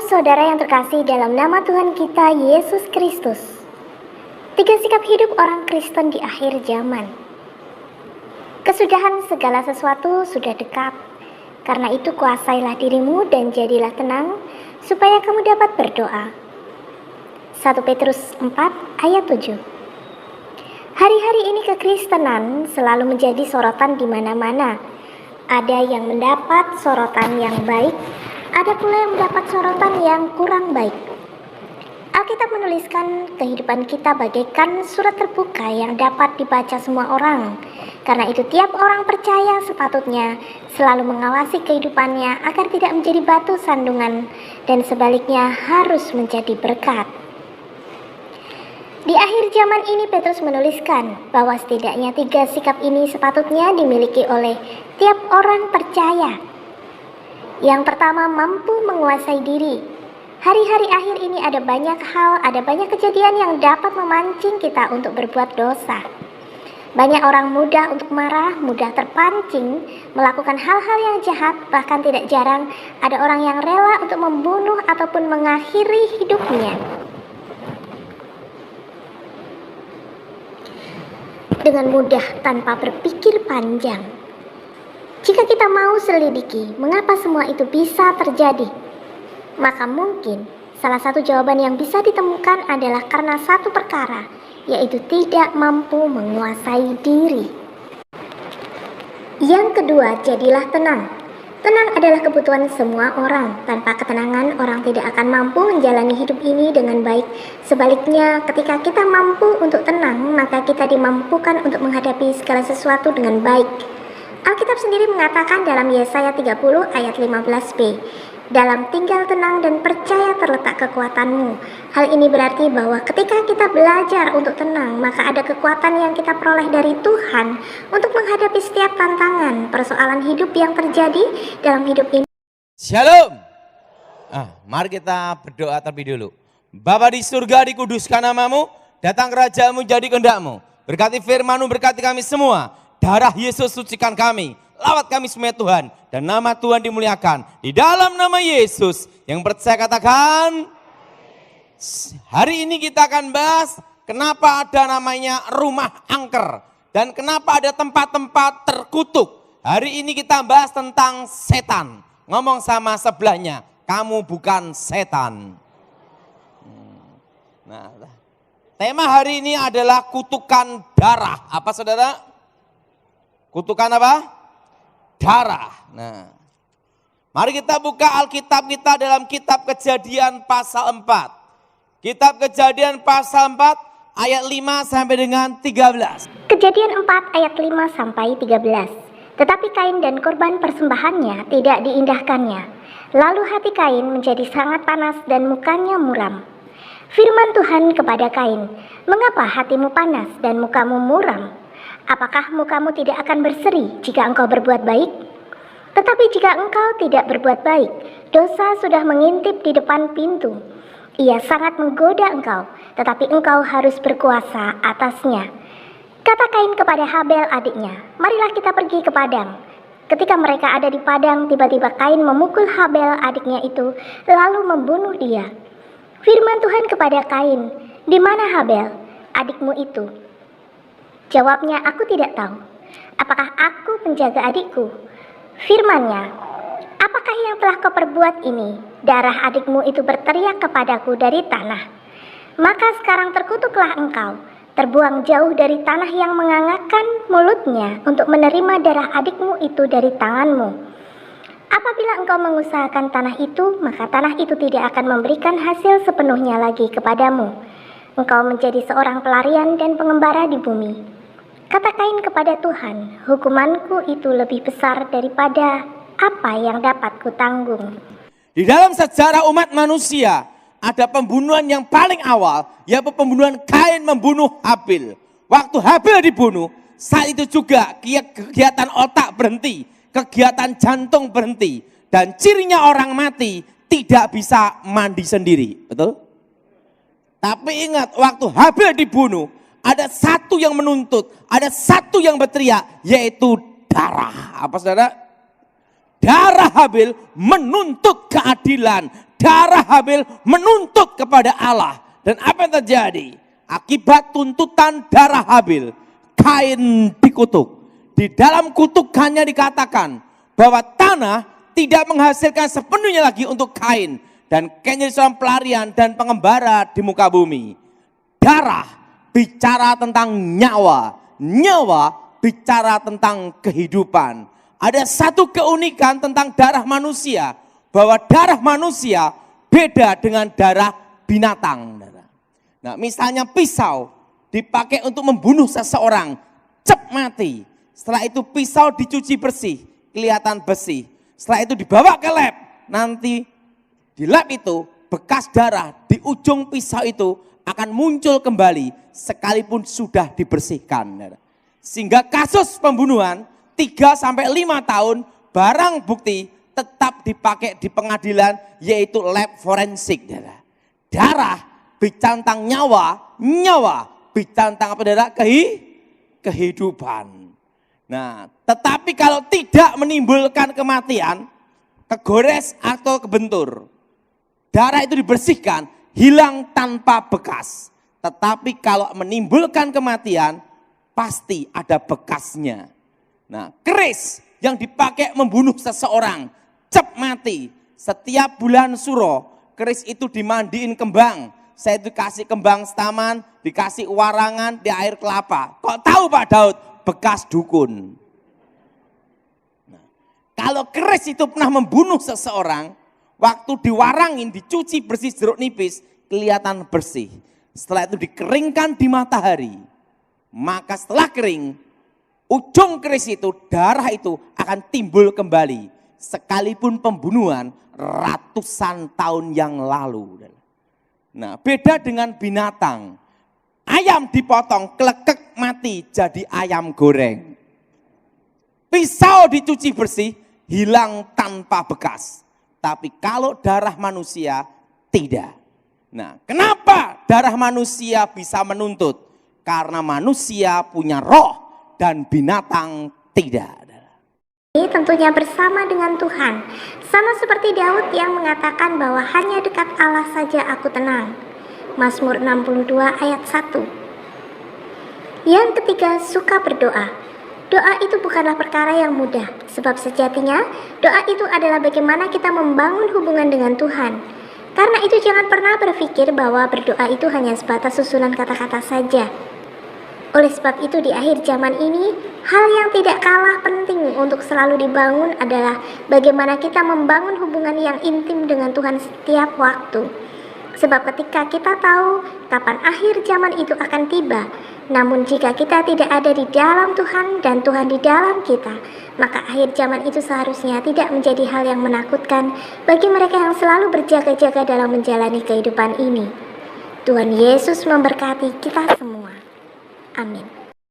saudara yang terkasih dalam nama Tuhan kita Yesus Kristus. 3 sikap hidup orang Kristen di akhir zaman. Kesudahan segala sesuatu sudah dekat. Karena itu kuasailah dirimu dan jadilah tenang, supaya kamu dapat berdoa. 1 Petrus 4 ayat 7. Hari-hari ini kekristenan selalu menjadi sorotan di mana-mana. Ada yang mendapat sorotan yang baik, ada pula yang mendapat sorotan yang kurang baik. Alkitab menuliskan kehidupan kita bagaikan surat terbuka yang dapat dibaca semua orang. Karena itu tiap orang percaya sepatutnya selalu mengawasi kehidupannya agar tidak menjadi batu sandungan dan sebaliknya harus menjadi berkat. Di akhir zaman ini Petrus menuliskan bahwa setidaknya 3 sikap ini sepatutnya dimiliki oleh tiap orang percaya. Yang pertama, mampu menguasai diri. Hari-hari akhir ini ada banyak hal, ada banyak kejadian yang dapat memancing kita untuk berbuat dosa. Banyak orang mudah untuk marah, mudah terpancing, melakukan hal-hal yang jahat, bahkan tidak jarang ada orang yang rela untuk membunuh ataupun mengakhiri hidupnya. Dengan mudah tanpa berpikir panjang. Jika kita mau selidiki mengapa semua itu bisa terjadi, maka mungkin salah satu jawaban yang bisa ditemukan adalah karena satu perkara, yaitu tidak mampu menguasai diri. Yang kedua, jadilah tenang. Tenang adalah kebutuhan semua orang. Tanpa ketenangan, orang tidak akan mampu menjalani hidup ini dengan baik. Sebaliknya, ketika kita mampu untuk tenang, maka kita dimampukan untuk menghadapi segala sesuatu dengan baik. Alkitab sendiri mengatakan dalam Yesaya 30 ayat 15b, dalam tinggal tenang dan percaya terletak kekuatanmu. Hal ini berarti bahwa ketika kita belajar untuk tenang, maka ada kekuatan yang kita peroleh dari Tuhan untuk menghadapi setiap tantangan, persoalan hidup yang terjadi dalam hidup ini. Shalom. Mari kita berdoa terlebih dulu. Bapa di surga, dikuduskan namamu, datang kerajaanmu, jadi kehendak-mu. Berkati firman-Mu, berkati kami semua. Darah Yesus sucikan kami, lawat kami semua Tuhan, dan nama Tuhan dimuliakan. Di dalam nama Yesus, yang percaya katakan. Hari ini kita akan bahas kenapa ada namanya rumah angker, dan kenapa ada tempat-tempat terkutuk. Hari ini kita bahas tentang setan. Ngomong sama sebelahnya, kamu bukan setan. Nah, tema hari ini adalah kutukan darah. Apa saudara? Kutukan apa? Darah. Nah, mari kita buka Alkitab kita dalam kitab Kejadian pasal 4. Kitab Kejadian pasal 4 ayat 5 sampai dengan 13. Kejadian 4 ayat 5 sampai 13. Tetapi Kain dan korban persembahannya tidak diindahkannya. Lalu hati Kain menjadi sangat panas dan mukanya muram. Firman Tuhan kepada Kain, "Mengapa hatimu panas dan mukamu muram? Apakah mukamu tidak akan berseri jika engkau berbuat baik? Tetapi jika engkau tidak berbuat baik, dosa sudah mengintip di depan pintu. Ia sangat menggoda engkau, tetapi engkau harus berkuasa atasnya." Kata Kain kepada Habel adiknya, "Marilah kita pergi ke padang." Ketika mereka ada di padang, tiba-tiba Kain memukul Habel adiknya itu, lalu membunuh dia. Firman Tuhan kepada Kain, "Di mana Habel, adikmu itu?" Jawabnya, "Aku tidak tahu. Apakah aku penjaga adikku?" Firman-Nya, "Apakah yang telah kau perbuat ini? Darah adikmu itu berteriak kepadaku dari tanah. Maka sekarang terkutuklah engkau, terbuang jauh dari tanah yang mengangakkan mulutnya untuk menerima darah adikmu itu dari tanganmu. Apabila engkau mengusahakan tanah itu, maka tanah itu tidak akan memberikan hasil sepenuhnya lagi kepadamu. Engkau menjadi seorang pelarian dan pengembara di bumi." Kata Kain kepada Tuhan, "Hukumanku itu lebih besar daripada apa yang dapat kutanggung." Di dalam sejarah umat manusia, ada pembunuhan yang paling awal, yaitu pembunuhan Kain membunuh Habil. Waktu Habil dibunuh, saat itu juga kegiatan otak berhenti, kegiatan jantung berhenti, dan cirinya orang mati tidak bisa mandi sendiri, betul? Tapi ingat, waktu Habil dibunuh, ada satu yang menuntut, ada satu yang berteriak, yaitu darah. Apa saudara? Darah Habil menuntut keadilan. darah Habil menuntut kepada Allah. Dan apa yang terjadi? Akibat tuntutan darah Habil, Kain dikutuk. Di dalam kutukannya dikatakan bahwa tanah tidak menghasilkan sepenuhnya lagi untuk Kain. Dan Kain jadi seorang pelarian dan pengembara di muka bumi. Darah bicara tentang nyawa. Nyawa bicara tentang kehidupan. Ada satu keunikan tentang darah manusia. Bahwa darah manusia beda dengan darah binatang. Nah, misalnya pisau dipakai untuk membunuh seseorang, cep mati. Setelah itu pisau dicuci bersih, kelihatan bersih. Setelah itu dibawa ke lab, nanti di lab itu bekas darah di ujung pisau itu akan muncul kembali sekalipun sudah dibersihkan. Sehingga kasus pembunuhan 3-5 tahun barang bukti tetap dipakai di pengadilan, yaitu lab forensik. Darah bicara tentang nyawa, nyawa bicara tentang apa darah? Kehidupan. Nah, tetapi kalau tidak menimbulkan kematian, kegores atau kebentur, darah itu dibersihkan, hilang tanpa bekas. Tetapi kalau menimbulkan kematian, pasti ada bekasnya. Nah, keris yang dipakai membunuh seseorang, cep mati. Setiap bulan suro, keris itu dimandiin kembang. Saya dikasih kembang setaman, dikasih warangan di air kelapa. Kok tahu Pak Daud? Bekas dukun. Nah, kalau keris itu pernah membunuh seseorang, waktu diwarangin, dicuci bersih jeruk nipis, kelihatan bersih. Setelah itu dikeringkan di matahari, maka setelah kering, ujung keris itu, darah itu akan timbul kembali. Sekalipun pembunuhan ratusan tahun yang lalu. Nah, beda dengan binatang. Ayam dipotong, kelekek mati jadi ayam goreng. Pisau dicuci bersih, hilang tanpa bekas. Tapi kalau darah manusia, tidak. Nah, kenapa darah manusia bisa menuntut? Karena manusia punya roh dan binatang tidak. Ini tentunya bersama dengan Tuhan, sama seperti Daud yang mengatakan bahwa hanya dekat Allah saja aku tenang. Mazmur 62 ayat 1. Yang ketiga, suka berdoa. Doa itu bukanlah perkara yang mudah, sebab sejatinya doa itu adalah bagaimana kita membangun hubungan dengan Tuhan. Karena itu jangan pernah berpikir bahwa berdoa itu hanya sebatas susunan kata-kata saja. Oleh sebab itu di akhir zaman ini, hal yang tidak kalah penting untuk selalu dibangun adalah bagaimana kita membangun hubungan yang intim dengan Tuhan setiap waktu. Sebab ketika kita tahu kapan akhir zaman itu akan tiba, namun jika kita tidak ada di dalam Tuhan dan Tuhan di dalam kita, maka akhir zaman itu seharusnya tidak menjadi hal yang menakutkan bagi mereka yang selalu berjaga-jaga dalam menjalani kehidupan ini. Tuhan Yesus memberkati kita semua. Amin.